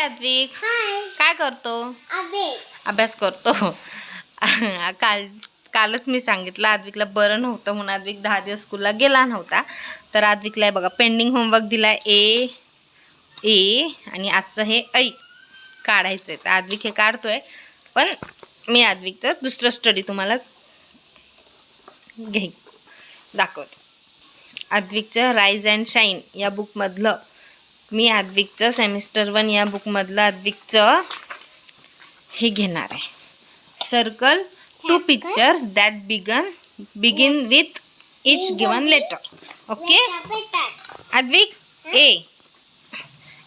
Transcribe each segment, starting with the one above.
अद्विक. काय करतो? अभ्यास करतो. कालच मी सांगितलं अद्विकला बरं नव्हतं म्हणून अद्विक 10 दिवस स्कूलला गेला नव्हता. तर अद्विकला बघा पेंडिंग होमवर्क दिलाय ए आणि आजचं हे ऐ काढायचंय. तर अद्विक हे काढतोय, पण मी अद्विकचं दुसरं स्टडी तुम्हाला दाखवते. अद्विकचं राईज अँड शाईन या बुकमधलं मी अद्विकचं सेमिस्टर 1 या बुकमधलं अद्विकचं हे घेणार आहे. Circle 2 pictures that begin with each given letter. Okay Advik,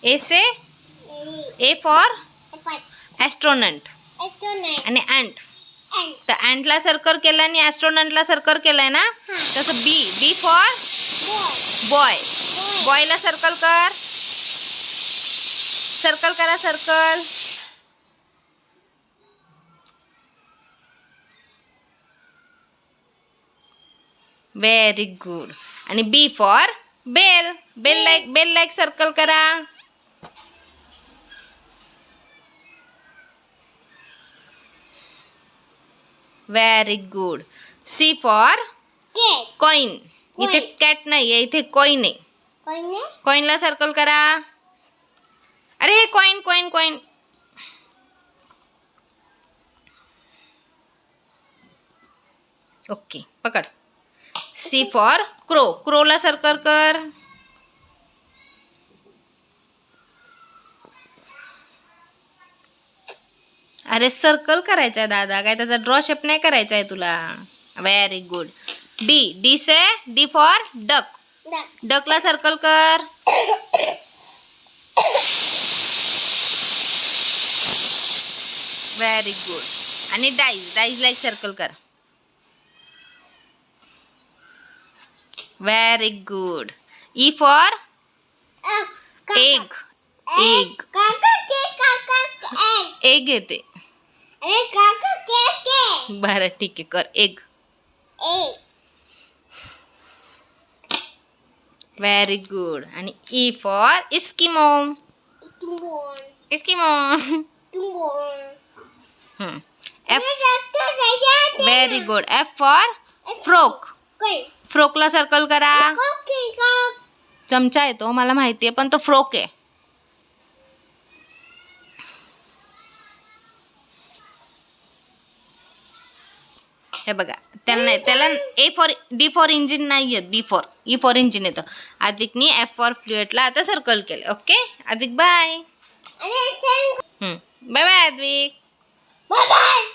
A say A for astronaut आणि ॲन्ट. तर ॲन्टला सर्कल केलं आणि ॲस्ट्रोनॉटला सर्कल केलंय ना, तसं बी फॉर बॉय. बॉयला सर्कल कर, सर्कल करा, सर्कल. Very good. आणि B for bell. Bell like circle करा. Very good. C for coin. इथे कॅट नाही आहे, इथे कॉइन आहे. कॉइनला सर्कल करा. अरे हे कॉइन. ओके पकड. C for crow. क्रोला सर्कल कर. अरे सर्कल करायचं आहे दादा, काय त्याचा ड्रॉ शेप नाही करायचा आहे तुला. Very good. D for duck. डकला सर्कल कर. Very good. आणि डाईजला एक सर्कल कर. Very good. E for egg. Egg येते. बरं ठीक आहे, कर एग. Very good. आणि E for Eskimo. Very good. F for frock. फ्रॉकला सर्कल करा. चमचा येतो मला माहितीये, पण तो फ्रॉक आहे. हे बघा त्याला डी फॉर इंजिन नाही येत, ई फॉर इंजिन येतं. अद्विकनी एफ फॉर फ्लुएटला आता सर्कल केलं. Okay Advik bye. Bye bye Advik. Bye.